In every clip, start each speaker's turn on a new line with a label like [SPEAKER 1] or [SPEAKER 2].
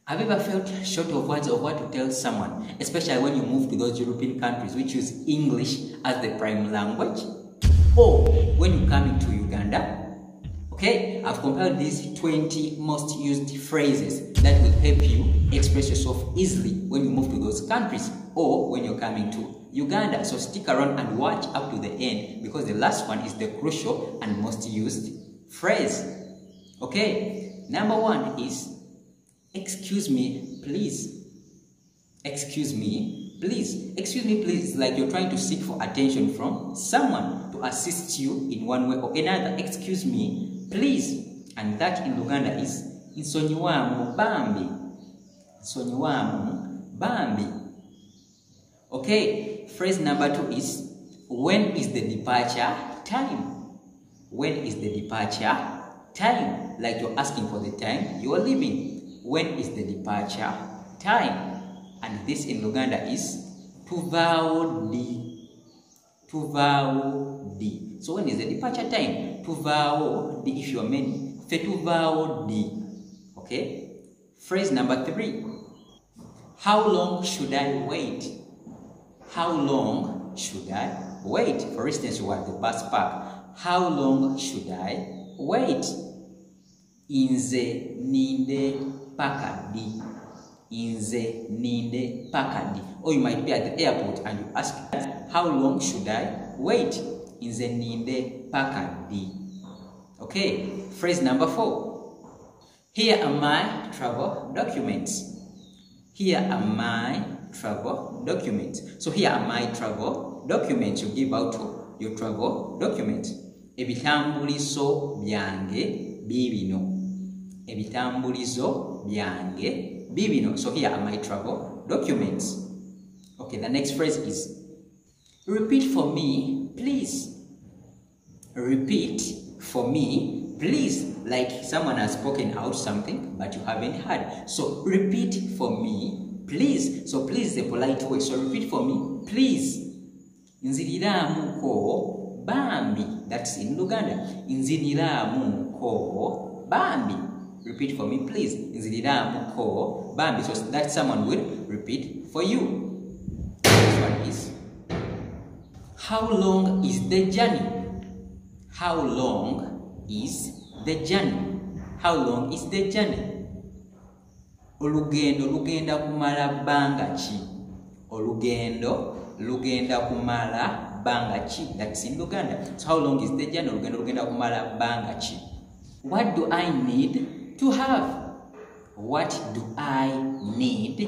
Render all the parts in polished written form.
[SPEAKER 1] Have you ever felt short of words of what to tell someone, especially when you move to those European countries which use English as the prime language? Or when you come into Uganda? Okay, I've compiled these 20 most used phrases that will help you express yourself easily when you move to those countries or when you're coming to Uganda. So stick around and watch up to the end because the last one is the crucial and most used phrase. Okay, number one is excuse me, please. Excuse me, please. Excuse me, please is like you're trying to seek for attention from someone to assist you in one way or another. Excuse me, please. And that in Luganda is Nsonyiwamu Bambi. Nsonyiwamu Bambi. Okay, phrase number two is when is the departure time? When is the departure time? Like you're asking for the time you are leaving. When is the departure time? And this in Luganda is tuvao di. Tuvao di. So when is the departure time? Tuvao di if you are many. Fetuvao di. Okay? Phrase number three. How long should I wait? How long should I wait? For instance, you are at the bus park. How long should I wait? Inze ninde pakadi. Inze ninde pakadi. Or you might be at the airport and you ask, how long should I wait? Inze ninde pakadi. Okay, phrase number four. Here are my travel documents. Here are my travel documents. So here are my travel documents. You give out your travel documents. Ebitambulizo byange bibino. Ebitambulizo byange bibino. So here are my travel documents. Okay, the next phrase is repeat for me, please. Repeat for me, please. Like someone has spoken out something, but you haven't heard. So repeat for me, please. So please is a polite way. So repeat for me, please. Nziriramu ko bambi. That's in Luganda. Nziriramu ko bambi. Repeat for me, please. Nziriramu ko bambi. So that someone will repeat for you. This one is how long is the journey? How long is the journey? How long is the journey? Olugendo lugenda kumala banga chi. Olugendo lugenda kumala banga chi. That's in Luganda. So how long is the journey? Olugendo lugenda kumala banga chi. What do I need to have? What do I need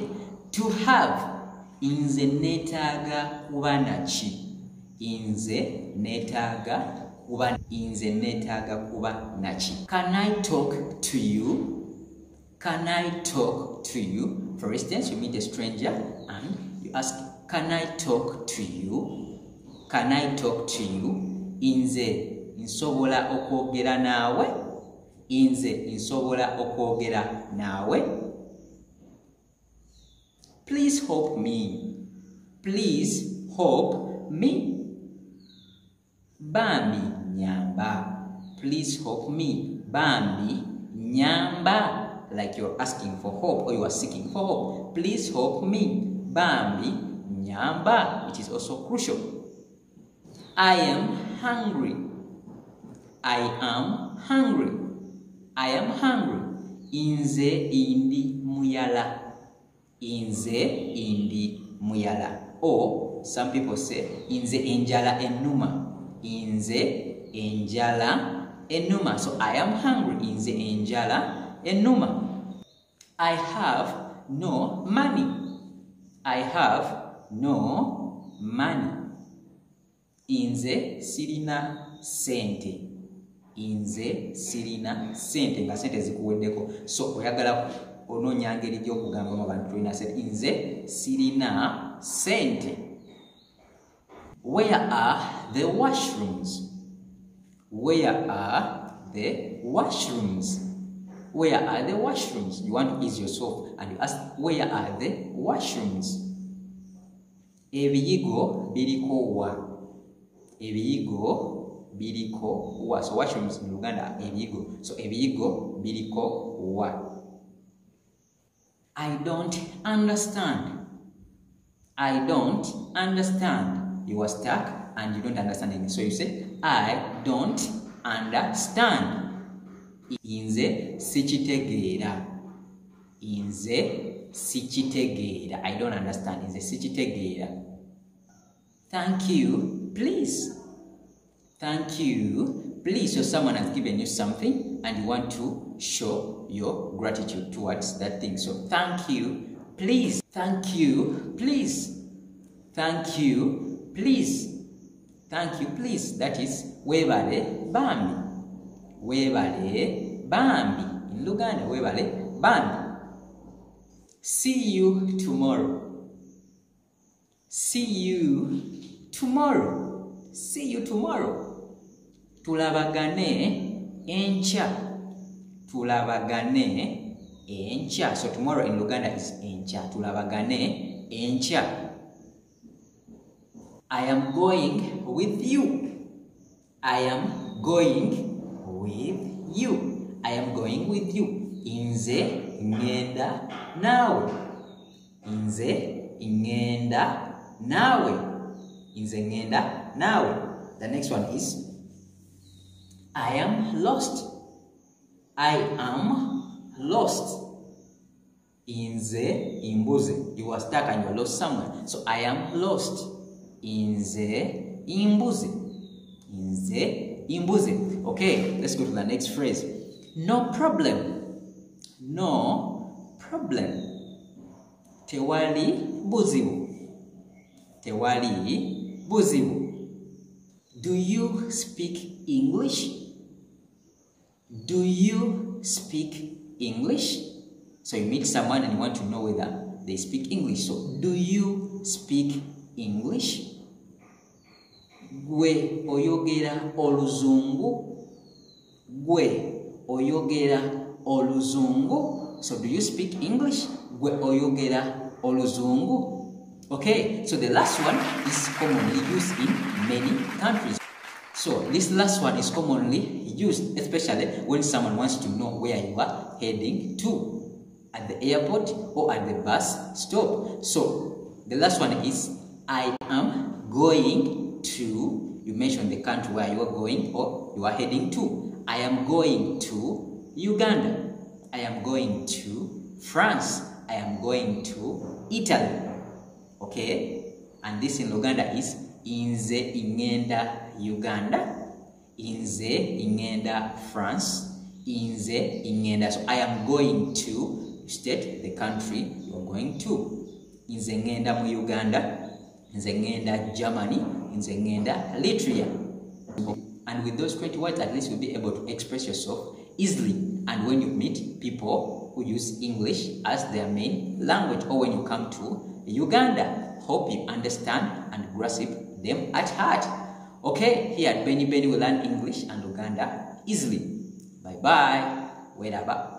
[SPEAKER 1] to have? Inze netaga kuba nachi. Inze netaga kuba. Inze netaga kuba nachi. Can I talk to you? Can I talk to you? For instance, you meet a stranger and you ask, can I talk to you? Can I talk to you? Inze nsobola okwogera nawe. Inze nsobola okwogera nawe. Please help me. Please help me. Bambi nyamba. Please help me. Bambi nyamba. Like you're asking for help or you are seeking for help. Please help me. Bambi nyamba, which is also crucial. I am hungry. I am hungry. I am hungry. Inze indi muyala. Inze indi muyala. Or some people say inze enjala enuma. Inze enjala enuma. So I am hungry. Inze enjala enuma. I have no money. I have no money. Inze sirina sente. Inze sirina sente. Nga sente zikuweddeko. So oyagala ononya ngeri gy'okugamba mu bantu tulina sente. Inze sirina sente. Where are the washrooms? Where are the washrooms? Where are the washrooms? You want to ease yourself and you ask, where are the washrooms? Ebiyigo biriko wa. Ebiyigo biriko wa. So washrooms in Luganda, ebiyigo. So ebiyigo biriko wa. I don't understand. I don't understand. You are stuck and you don't understand anything. So you say, I don't understand. Inze sichitegeera. Inze sichitegeera. I don't understand. Inze sichitegeera. Thank you, please. Thank you, please. So someone has given you something and you want to show your gratitude towards that thing. So thank you, please. Thank you, please. Thank you, please. Thank you, please. That is webale bambi. Webale bambi. In Luganda, webale bambi. See you tomorrow. See you tomorrow. See you tomorrow. Tulabagane enkya. Tulabagane enkya. So tomorrow in Luganda is enkya. Tulabagane enkya. I am going with you. I am going with you. I am going with you. Inze ngenda nawe. Inze ngenda nawe. Inze ngenda nawe. The next one is I am lost. I am lost. Inze imbuze. You are stuck and you are lost somewhere. So I am lost. Inze imbuze. Inze imbuze. Okay, let's go to the next phrase. No problem. No problem. Tewali buzibu. Tewali buzibu. Do you speak English? Do you speak English? So you meet someone and you want to know whether they speak English. So, do you speak English? Gwe oyogera oluzungu. Gwe oyogera oluzungu. So, do you speak English? Gwe oyogera oluzungu. Okay, so the last one is commonly used in many countries. So this last one is commonly used, especially when someone wants to know where you are heading to, at the airport or at the bus stop. So the last one is I am going to, you mention the country where you are going or you are heading to. I am going to Uganda. I am going to France. I am going to Italy. Okay, and this in Luganda is Inze ingenda Uganda, Inze ingenda France, Inze ingenda. So I am going to state the country you are going to. Inze ngenda mu Uganda, Inze ngenda Germany, Inze ngenda Latvia. And with those 20 words, at least you'll be able to express yourself easily. And when you meet people who use English as their main language, or when you come to Uganda, hope you understand and grasp them at heart. Okay, here at Benny Benny we learn English and Uganda easily. Bye bye. Wedaba.